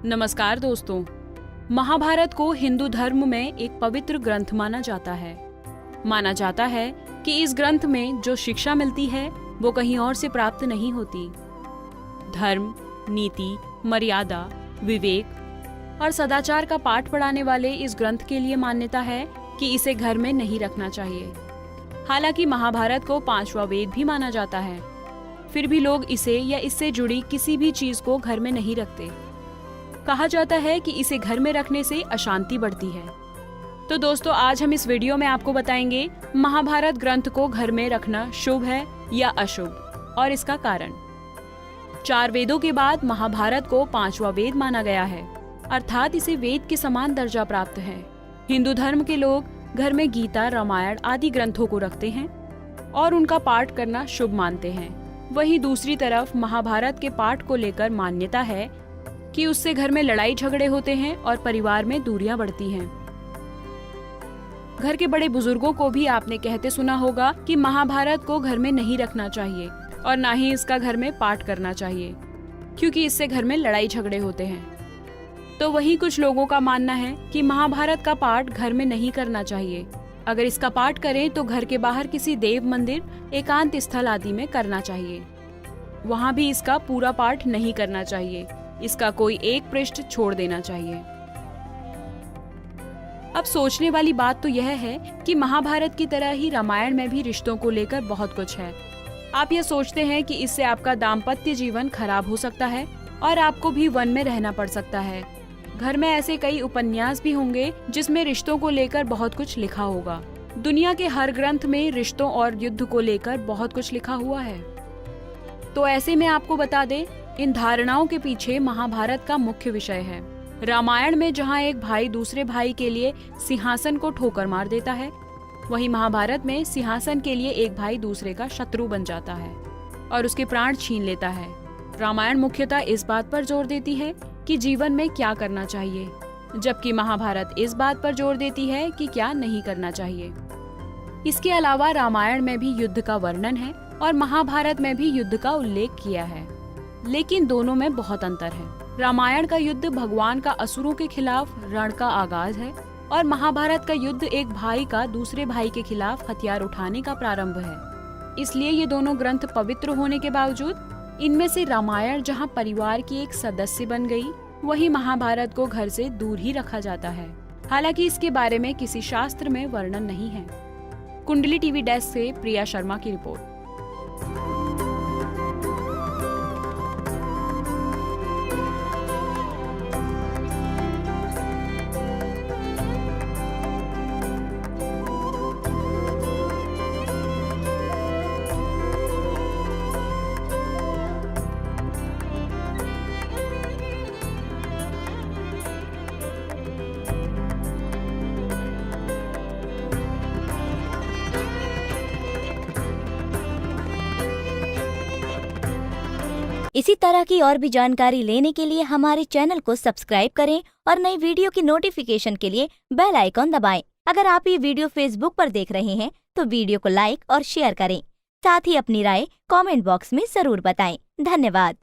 नमस्कार दोस्तों। महाभारत को हिंदू धर्म में एक पवित्र ग्रंथ माना जाता है। माना जाता है कि इस ग्रंथ में जो शिक्षा मिलती है वो कहीं और से प्राप्त नहीं होती। धर्म, नीति, मर्यादा, विवेक और सदाचार का पाठ पढ़ाने वाले इस ग्रंथ के लिए मान्यता है कि इसे घर में नहीं रखना चाहिए। हालांकि महाभारत को 5वां वेद भी माना जाता है, फिर भी लोग इसे या इससे जुड़ी किसी भी चीज को घर में नहीं रखते। कहा जाता है कि इसे घर में रखने से अशांति बढ़ती है। तो दोस्तों, आज हम इस वीडियो में आपको बताएंगे महाभारत ग्रंथ को घर में रखना शुभ है या अशुभ और इसका कारण। 4 वेदों के बाद महाभारत को 5वां वेद माना गया है, अर्थात इसे वेद के समान दर्जा प्राप्त है। हिंदू धर्म के लोग घर में गीता, रामायण आदि ग्रंथों को रखते हैं और उनका पाठ करना शुभ मानते हैं। वहीं दूसरी तरफ महाभारत के पाठ को लेकर मान्यता है कि उससे घर में लड़ाई झगड़े होते हैं और परिवार में दूरियां बढ़ती हैं। घर के बड़े बुजुर्गों को भी आपने कहते सुना होगा कि महाभारत को घर में नहीं रखना चाहिए और ना ही इसका घर में पाठ करना चाहिए, क्योंकि इससे घर में लड़ाई झगड़े होते हैं। तो वहीं कुछ लोगों का मानना है कि महाभारत का पाठ घर में नहीं करना चाहिए। अगर इसका पाठ करें तो घर के बाहर किसी देव मंदिर, एकांत स्थल आदि में करना चाहिए। वहाँ भी इसका पूरा पाठ नहीं करना चाहिए, इसका कोई एक पृष्ठ छोड़ देना चाहिए। अब सोचने वाली बात तो यह है कि महाभारत की तरह ही रामायण में भी रिश्तों को लेकर बहुत कुछ है। आप यह सोचते हैं कि इससे आपका दाम्पत्य जीवन खराब हो सकता है और आपको भी वन में रहना पड़ सकता है। घर में ऐसे कई उपन्यास भी होंगे जिसमें रिश्तों को लेकर बहुत कुछ लिखा होगा। दुनिया के हर ग्रंथ में रिश्तों और युद्ध को लेकर बहुत कुछ लिखा हुआ है। तो ऐसे में आपको बता दें, इन धारणाओं के पीछे महाभारत का मुख्य विषय है। रामायण में जहां एक भाई दूसरे भाई के लिए सिंहासन को ठोकर मार देता है, वहीं महाभारत में सिंहासन के लिए एक भाई दूसरे का शत्रु बन जाता है और उसके प्राण छीन लेता है। रामायण मुख्यतः इस बात पर जोर देती है कि जीवन में क्या करना चाहिए, जबकि महाभारत इस बात पर जोर देती है कि क्या नहीं करना चाहिए। इसके अलावा रामायण में भी युद्ध का वर्णन है और महाभारत में भी युद्ध का उल्लेख किया है, लेकिन दोनों में बहुत अंतर है। रामायण का युद्ध भगवान का असुरों के खिलाफ रण का आगाज है और महाभारत का युद्ध एक भाई का दूसरे भाई के खिलाफ हथियार उठाने का प्रारंभ है। इसलिए ये दोनों ग्रंथ पवित्र होने के बावजूद इनमें से रामायण जहाँ परिवार की एक सदस्य बन गई, वहीं महाभारत को घर से दूर ही रखा जाता है। हालांकि इसके बारे में किसी शास्त्र में वर्णन नहीं है। कुंडली टीवी डेस्क से प्रिया शर्मा की रिपोर्ट। इसी तरह की और भी जानकारी लेने के लिए हमारे चैनल को सब्सक्राइब करें और नई वीडियो की नोटिफिकेशन के लिए बेल आइकॉन दबाएं। अगर आप ये वीडियो फेसबुक पर देख रहे हैं तो वीडियो को लाइक और शेयर करें। साथ ही अपनी राय कमेंट बॉक्स में जरूर बताएं। धन्यवाद।